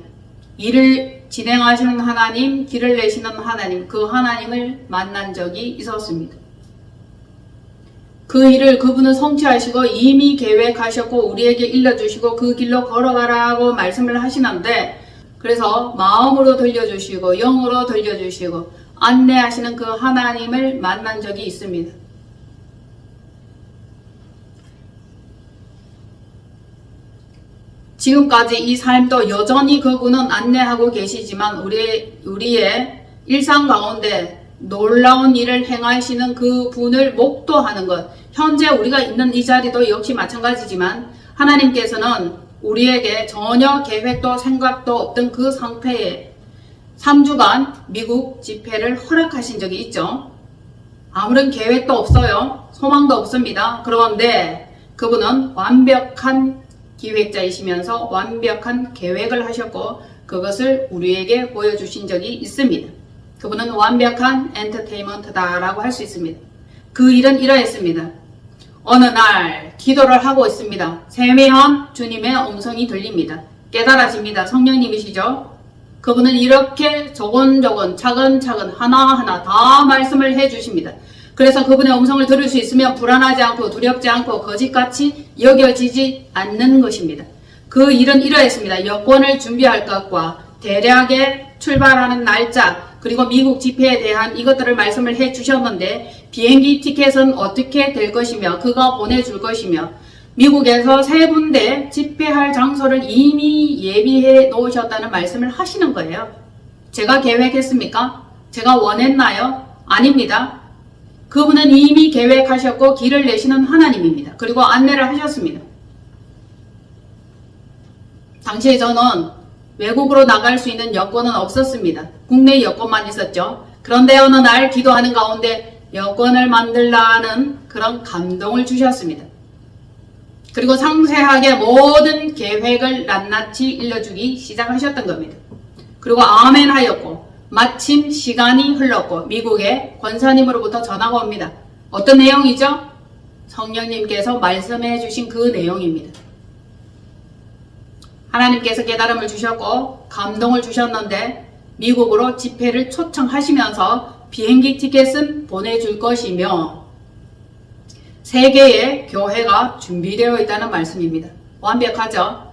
[SPEAKER 1] 일을 진행하시는 하나님, 길을 내시는 하나님, 그 하나님을 만난 적이 있었습니다. 그 일을 그분은 성취하시고 이미 계획하셨고 우리에게 일러주시고 그 길로 걸어가라고 말씀을 하시는데, 그래서 마음으로 들려주시고 영으로 들려주시고 안내하시는 그 하나님을 만난 적이 있습니다. 지금까지 이 삶도 여전히 그분은 안내하고 계시지만 우리의 일상 가운데 놀라운 일을 행하시는 그 분을 목도하는 것, 현재 우리가 있는 이 자리도 역시 마찬가지지만 하나님께서는 우리에게 전혀 계획도 생각도 없던 그 상태에 3주간 미국 집회를 허락하신 적이 있죠. 아무런 계획도 없어요. 소망도 없습니다. 그런데 그분은 완벽한 기획자이시면서 완벽한 계획을 하셨고 그것을 우리에게 보여주신 적이 있습니다. 그분은 완벽한 엔터테인먼트다라고 할 수 있습니다. 그 일은 이러했습니다. 어느 날 기도를 하고 있습니다. 세미한 주님의 음성이 들립니다. 깨달아집니다. 성령님이시죠? 그분은 이렇게 조곤조곤 차근차근 하나하나 다 말씀을 해주십니다. 그래서 그분의 음성을 들을 수 있으면 불안하지 않고 두렵지 않고 거짓같이 여겨지지 않는 것입니다. 그 일은 이러했습니다. 여권을 준비할 것과 대략의 출발하는 날짜 그리고 미국 집회에 대한 이것들을 말씀을 해주셨는데 비행기 티켓은 어떻게 될 것이며 그가 보내줄 것이며 미국에서 3군데 집회할 장소를 이미 예비해 놓으셨다는 말씀을 하시는 거예요. 제가 계획했습니까? 제가 원했나요? 아닙니다. 그분은 이미 계획하셨고 길을 내시는 하나님입니다. 그리고 안내를 하셨습니다. 당시에 저는 외국으로 나갈 수 있는 여권은 없었습니다. 국내 여권만 있었죠. 그런데 어느 날 기도하는 가운데 여권을 만들라는 그런 감동을 주셨습니다. 그리고 상세하게 모든 계획을 낱낱이 일러주기 시작하셨던 겁니다. 그리고 아멘 하였고 마침 시간이 흘렀고 미국의 권사님으로부터 전화가 옵니다. 어떤 내용이죠? 성령님께서 말씀해 주신 그 내용입니다. 하나님께서 깨달음을 주셨고 감동을 주셨는데 미국으로 집회를 초청하시면서 비행기 티켓은 보내줄 것이며 3개의 교회가 준비되어 있다는 말씀입니다. 완벽하죠?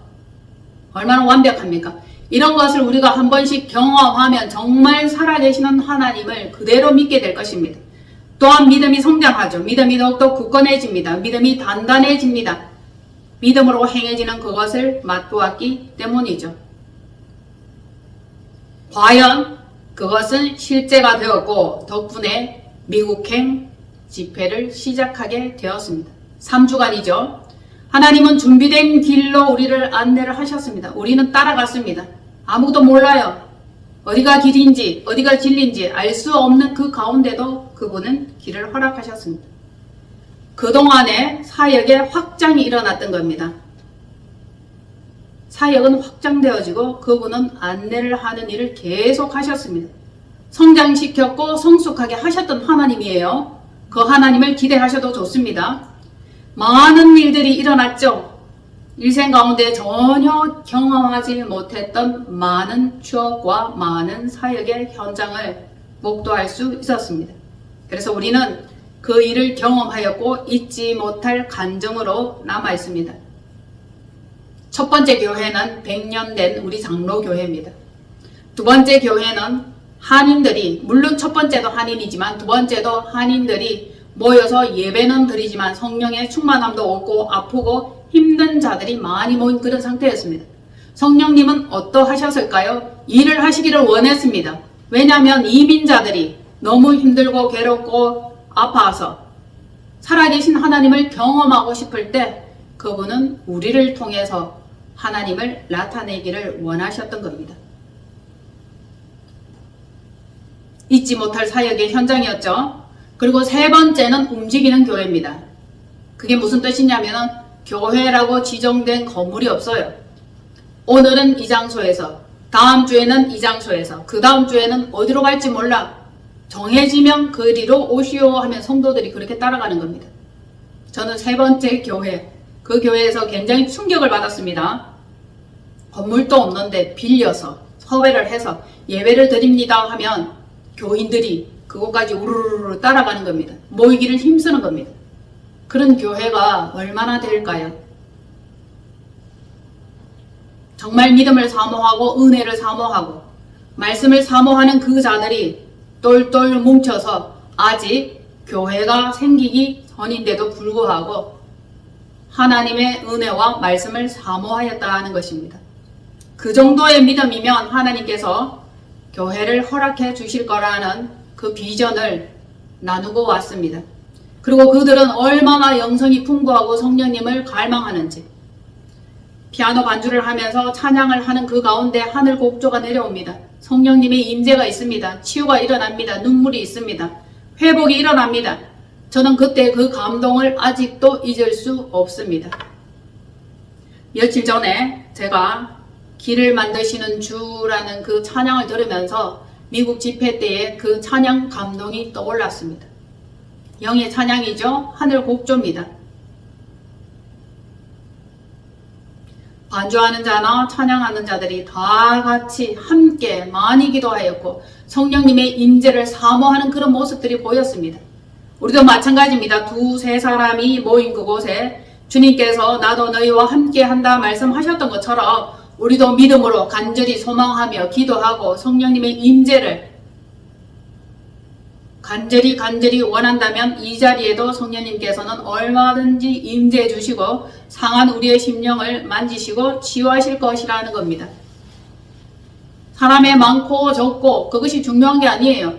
[SPEAKER 1] 얼마나 완벽합니까? 이런 것을 우리가 한 번씩 경험하면 정말 살아계시는 하나님을 그대로 믿게 될 것입니다. 또한 믿음이 성장하죠. 믿음이 더욱더 굳건해집니다. 믿음이 단단해집니다. 믿음으로 행해지는 그것을 맛보았기 때문이죠. 과연 그것은 실제가 되었고 덕분에 미국행 집회를 시작하게 되었습니다. 3주간이죠. 하나님은 준비된 길로 우리를 안내를 하셨습니다. 우리는 따라갔습니다. 아무도 몰라요. 어디가 길인지 어디가 진리인지 알 수 없는 그 가운데도 그분은 길을 허락하셨습니다. 그동안에 사역의 확장이 일어났던 겁니다. 사역은 확장되어지고 그분은 안내를 하는 일을 계속 하셨습니다. 성장시켰고 성숙하게 하셨던 하나님이에요. 그 하나님을 기대하셔도 좋습니다. 많은 일들이 일어났죠. 일생 가운데 전혀 경험하지 못했던 많은 추억과 많은 사역의 현장을 목도할 수 있었습니다. 그래서 우리는 그 일을 경험하였고 잊지 못할 간증으로 남아 있습니다. 첫 번째 교회는 100년 된 우리 장로교회입니다. 두 번째 교회는 한인들이, 물론 첫 번째도 한인이지만 두 번째도 한인들이 모여서 예배는 드리지만 성령의 충만함도 없고 아프고 힘든 자들이 많이 모인 그런 상태였습니다. 성령님은 어떠하셨을까요? 일을 하시기를 원했습니다. 왜냐하면 이민자들이 너무 힘들고 괴롭고 아파서 살아계신 하나님을 경험하고 싶을 때 그분은 우리를 통해서 하나님을 나타내기를 원하셨던 겁니다. 잊지 못할 사역의 현장이었죠. 그리고 세 번째는 움직이는 교회입니다. 그게 무슨 뜻이냐면 교회라고 지정된 건물이 없어요. 오늘은 이 장소에서, 다음 주에는 이 장소에서, 그 다음 주에는 어디로 갈지 몰라. 정해지면 그리로 오시오 하면 성도들이 그렇게 따라가는 겁니다. 저는 세 번째 교회, 그 교회에서 굉장히 충격을 받았습니다. 건물도 없는데 빌려서 섭외를 해서 예배를 드립니다 하면 교인들이 그곳까지 우르르르 따라가는 겁니다. 모이기를 힘쓰는 겁니다. 그런 교회가 얼마나 될까요? 정말 믿음을 사모하고 은혜를 사모하고 말씀을 사모하는 그 자들이 똘똘 뭉쳐서 아직 교회가 생기기 전인데도 불구하고 하나님의 은혜와 말씀을 사모하였다는 것입니다. 그 정도의 믿음이면 하나님께서 교회를 허락해 주실 거라는 그 비전을 나누고 왔습니다. 그리고 그들은 얼마나 영성이 풍부하고 성령님을 갈망하는지 피아노 반주를 하면서 찬양을 하는 그 가운데 하늘 곡조가 내려옵니다. 성령님의 임재가 있습니다. 치유가 일어납니다. 눈물이 있습니다. 회복이 일어납니다. 저는 그때 그 감동을 아직도 잊을 수 없습니다. 며칠 전에 제가 길을 만드시는 주라는 그 찬양을 들으면서 미국 집회 때의 그 찬양 감동이 떠올랐습니다. 영의 찬양이죠. 하늘 곡조입니다. 반주하는 자나 찬양하는 자들이 다 같이 함께 많이 기도하였고 성령님의 임재를 사모하는 그런 모습들이 보였습니다. 우리도 마찬가지입니다. 두세 사람이 모인 그곳에 주님께서 나도 너희와 함께 한다 말씀하셨던 것처럼 우리도 믿음으로 간절히 소망하며 기도하고 성령님의 임재를 간절히 원한다면 이 자리에도 성령님께서는 얼마든지 임재해 주시고 상한 우리의 심령을 만지시고 치유하실 것이라는 겁니다. 사람이 많고 적고 그것이 중요한 게 아니에요.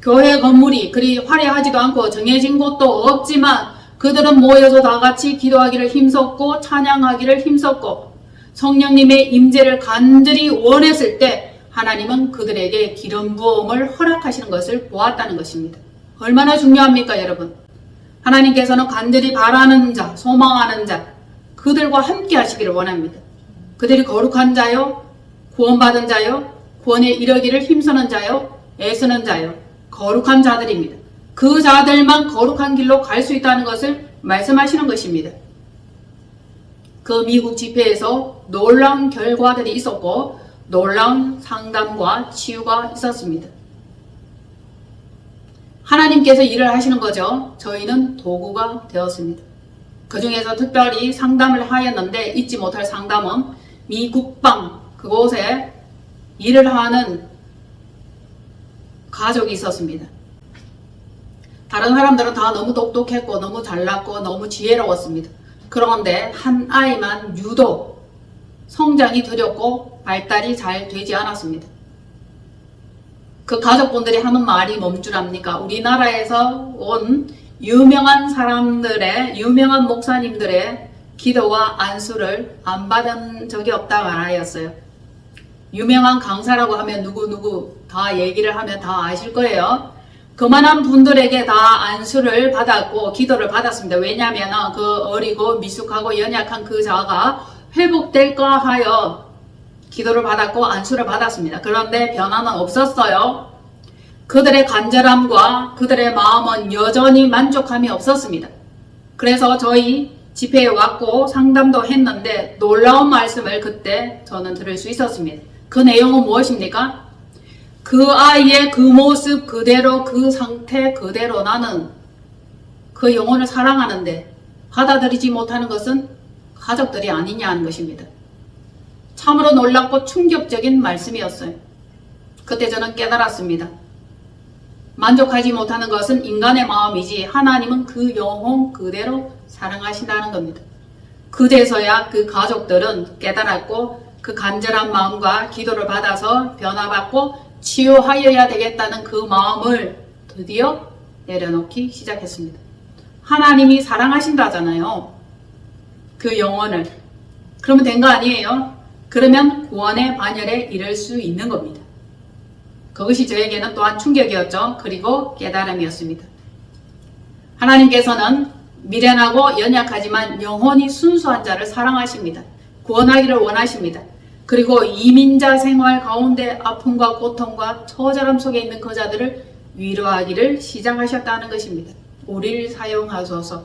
[SPEAKER 1] 교회 건물이 그리 화려하지도 않고 정해진 곳도 없지만 그들은 모여서 다 같이 기도하기를 힘썼고 찬양하기를 힘썼고 성령님의 임재를 간절히 원했을 때 하나님은 그들에게 기름 부음을 허락하시는 것을 보았다는 것입니다. 얼마나 중요합니까, 여러분? 하나님께서는 간절히 바라는 자, 소망하는 자, 그들과 함께 하시기를 원합니다. 그들이 거룩한 자요, 구원받은 자요, 구원에 이르기를 힘쓰는 자요, 애쓰는 자요, 거룩한 자들입니다. 그 자들만 거룩한 길로 갈 수 있다는 것을 말씀하시는 것입니다. 그 미국 집회에서 놀라운 결과들이 있었고 놀라운 상담과 치유가 있었습니다. 하나님께서 일을 하시는 거죠. 저희는 도구가 되었습니다. 그 중에서 특별히 상담을 하였는데 잊지 못할 상담은 미 국방 그곳에 일을 하는 가족이 있었습니다. 다른 사람들은 다 너무 똑똑했고 너무 잘났고 너무 지혜로웠습니다. 그런데 한 아이만 유독 성장이 느렸고 발달이 잘 되지 않았습니다. 그 가족분들이 하는 말이 뭔 줄 압니까? 우리나라에서 온 유명한 사람들의, 유명한 목사님들의 기도와 안수를 안 받은 적이 없다 말하였어요. 유명한 강사라고 하면 누구 다 얘기를 하면 다 아실 거예요. 그만한 분들에게 다 안수를 받았고 기도를 받았습니다. 왜냐하면 그 어리고 미숙하고 연약한 그 자가 회복될까 하여 기도를 받았고 안수를 받았습니다. 그런데 변화는 없었어요. 그들의 간절함과 그들의 마음은 여전히 만족함이 없었습니다. 그래서 저희 집회에 왔고 상담도 했는데 놀라운 말씀을 그때 저는 들을 수 있었습니다. 그 내용은 무엇입니까? 그 아이의 그 모습 그대로 그 상태 그대로 나는 그 영혼을 사랑하는데 받아들이지 못하는 것은 가족들이 아니냐 하는 것입니다. 참으로 놀랍고 충격적인 말씀이었어요. 그때 저는 깨달았습니다. 만족하지 못하는 것은 인간의 마음이지 하나님은 그 영혼 그대로 사랑하신다는 겁니다. 그제서야 그 가족들은 깨달았고 그 간절한 마음과 기도를 받아서 변화받고 치유하여야 되겠다는 그 마음을 드디어 내려놓기 시작했습니다. 하나님이 사랑하신다잖아요. 그 영혼을. 그러면 된 거 아니에요? 그러면 구원의 반열에 이를 수 있는 겁니다. 그것이 저에게는 또한 충격이었죠. 그리고 깨달음이었습니다. 하나님께서는 미련하고 연약하지만 영혼이 순수한 자를 사랑하십니다. 구원하기를 원하십니다. 그리고 이민자 생활 가운데 아픔과 고통과 처절함 속에 있는 그 자들을 위로하기를 시작하셨다는 것입니다. 우리를 사용하소서.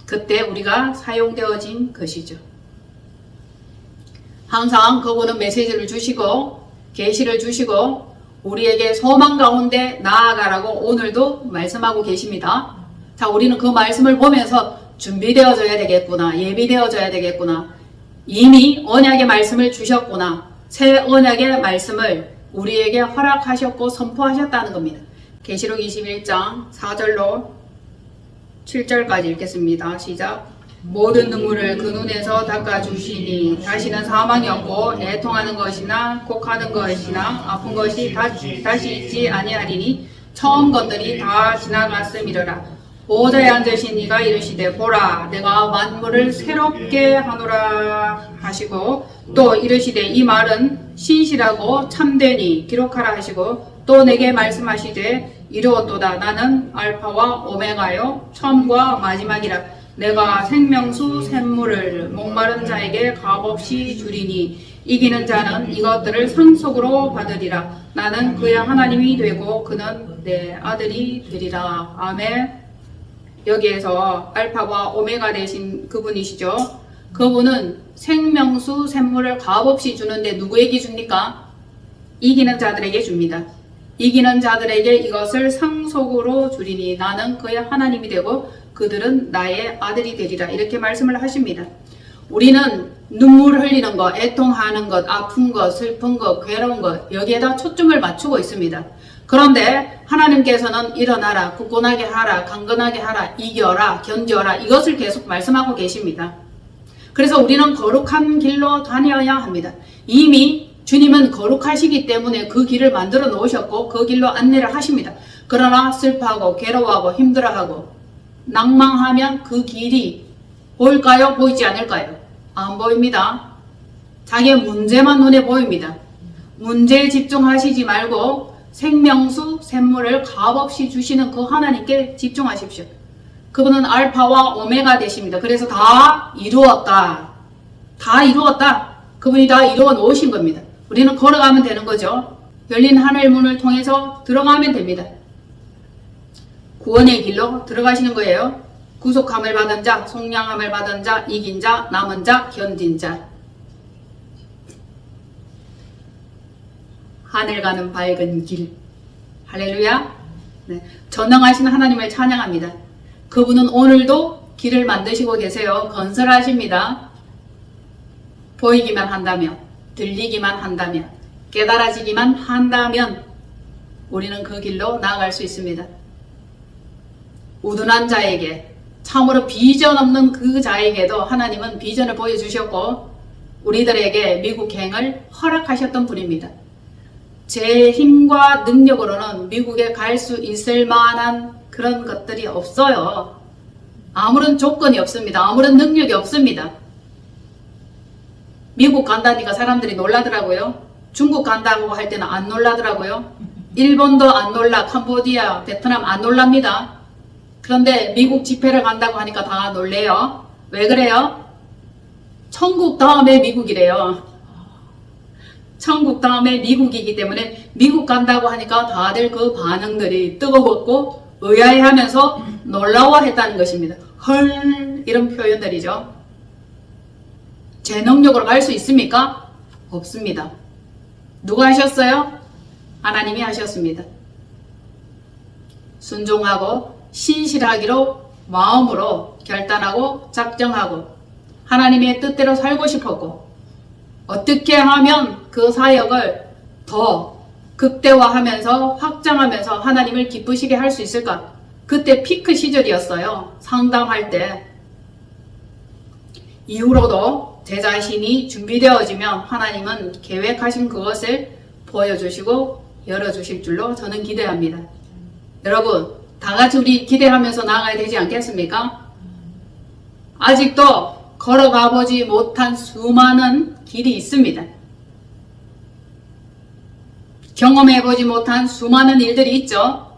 [SPEAKER 1] 그때 우리가 사용되어진 것이죠. 항상 그분은 메시지를 주시고 계시를 주시고 우리에게 소망 가운데 나아가라고 오늘도 말씀하고 계십니다. 자, 우리는 그 말씀을 보면서 준비되어져야 되겠구나. 예비되어져야 되겠구나. 이미 언약의 말씀을 주셨구나. 새 언약의 말씀을 우리에게 허락하셨고 선포하셨다는 겁니다. 계시록 21장 4절로 7절까지 읽겠습니다. 시작. 모든 눈물을 그 눈에서 닦아주시니 다시는 사망이 없고 애통하는 것이나 곡하는 것이나 아픈 것이 다시 있지 아니하리니 처음 것들이 다 지나갔음이러라. 보좌에 앉으신 이가 이르시되 보라 내가 만물을 새롭게 하노라 하시고 또 이르시되 이 말은 신실하고 참되니 기록하라 하시고 또 내게 말씀하시되 이르었도다 나는 알파와 오메가요 처음과 마지막이라. 내가 생명수 샘물을 목마른 자에게 값없이 주리니 이기는 자는 이것들을 상속으로 받으리라. 나는 그의 하나님이 되고 그는 내 아들이 되리라. 아멘. 여기에서 알파와 오메가 되신 그분이시죠. 그분은 생명수 샘물을 값없이 주는데 누구에게 줍니까? 이기는 자들에게 줍니다. 이기는 자들에게 이것을 상속으로 주리니 나는 그의 하나님이 되고 그들은 나의 아들이 되리라. 이렇게 말씀을 하십니다. 우리는 눈물 흘리는 것, 애통하는 것, 아픈 것, 슬픈 것, 괴로운 것 여기에다 초점을 맞추고 있습니다. 그런데 하나님께서는 일어나라, 굳건하게 하라, 강건하게 하라, 이겨라, 견뎌라 이것을 계속 말씀하고 계십니다. 그래서 우리는 거룩한 길로 다녀야 합니다. 이미 주님은 거룩하시기 때문에 그 길을 만들어 놓으셨고 그 길로 안내를 하십니다. 그러나 슬퍼하고 괴로워하고 힘들어하고 낭망하면 그 길이 보일까요? 보이지 않을까요? 안 보입니다. 자기의 문제만 눈에 보입니다. 문제에 집중하시지 말고 생명수, 샘물을 값없이 주시는 그 하나님께 집중하십시오. 그분은 알파와 오메가 되십니다. 그래서 다 이루었다. 다 이루었다. 그분이 다 이루어 놓으신 겁니다. 우리는 걸어가면 되는 거죠. 열린 하늘 문을 통해서 들어가면 됩니다. 구원의 길로 들어가시는 거예요. 구속함을 받은 자, 속량함을 받은 자, 이긴 자, 남은 자, 견딘 자. 하늘 가는 밝은 길. 할렐루야. 네. 전능하신 하나님을 찬양합니다. 그분은 오늘도 길을 만드시고 계세요. 건설하십니다. 보이기만 한다면, 들리기만 한다면, 깨달아지기만 한다면 우리는 그 길로 나아갈 수 있습니다. 우둔한 자에게, 참으로 비전 없는 그 자에게도 하나님은 비전을 보여주셨고 우리들에게 미국행을 허락하셨던 분입니다. 제 힘과 능력으로는 미국에 갈 수 있을 만한 그런 것들이 없어요. 아무런 조건이 없습니다. 아무런 능력이 없습니다. 미국 간다니까 사람들이 놀라더라고요. 중국 간다고 할 때는 안 놀라더라고요. 일본도 안 놀라, 캄보디아, 베트남 안 놀랍니다. 그런데 미국 집회를 간다고 하니까 다 놀래요. 왜 그래요? 천국 다음에 미국이래요. 천국 다음에 미국이기 때문에 미국 간다고 하니까 다들 그 반응들이 뜨거웠고 의아해하면서 놀라워했다는 것입니다. 헐, 이런 표현들이죠. 제 능력으로 갈 수 있습니까? 없습니다. 누가 하셨어요? 하나님이 하셨습니다. 순종하고 신실하기로 마음으로 결단하고 작정하고 하나님의 뜻대로 살고 싶었고 어떻게 하면 그 사역을 더 극대화하면서 확장하면서 하나님을 기쁘시게 할 수 있을까? 그때 피크 시절이었어요. 상담할 때. 이후로도 제 자신이 준비되어지면 하나님은 계획하신 그것을 보여주시고 열어주실 줄로 저는 기대합니다. 여러분, 다같이 우리 기대하면서 나아가야 되지 않겠습니까? 아직도 걸어가보지 못한 수많은 길이 있습니다. 경험해보지 못한 수많은 일들이 있죠.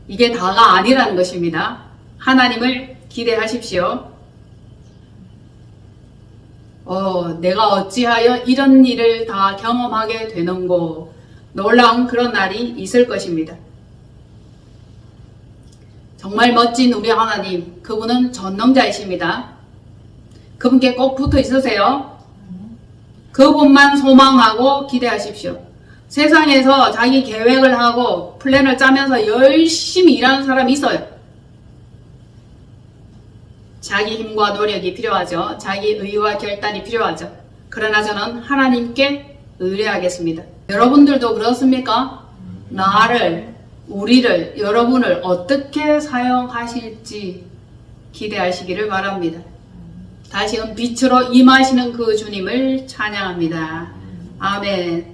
[SPEAKER 1] 이게 다가 아니라는 것입니다. 하나님을 기대하십시오. 내가 어찌하여 이런 일을 다 경험하게 되는고 놀라운 그런 날이 있을 것입니다. 정말 멋진 우리 하나님, 그분은 전능자이십니다. 그분께 꼭 붙어 있으세요. 그분만 소망하고 기대하십시오. 세상에서 자기 계획을 하고 플랜을 짜면서 열심히 일하는 사람이 있어요. 자기 힘과 노력이 필요하죠. 자기 의와 결단이 필요하죠. 그러나 저는 하나님께 의뢰하겠습니다. 여러분들도 그렇습니까? 나를, 우리를, 여러분을 어떻게 사용하실지 기대하시기를 바랍니다. 다시금 빛으로 임하시는 그 주님을 찬양합니다. 아멘.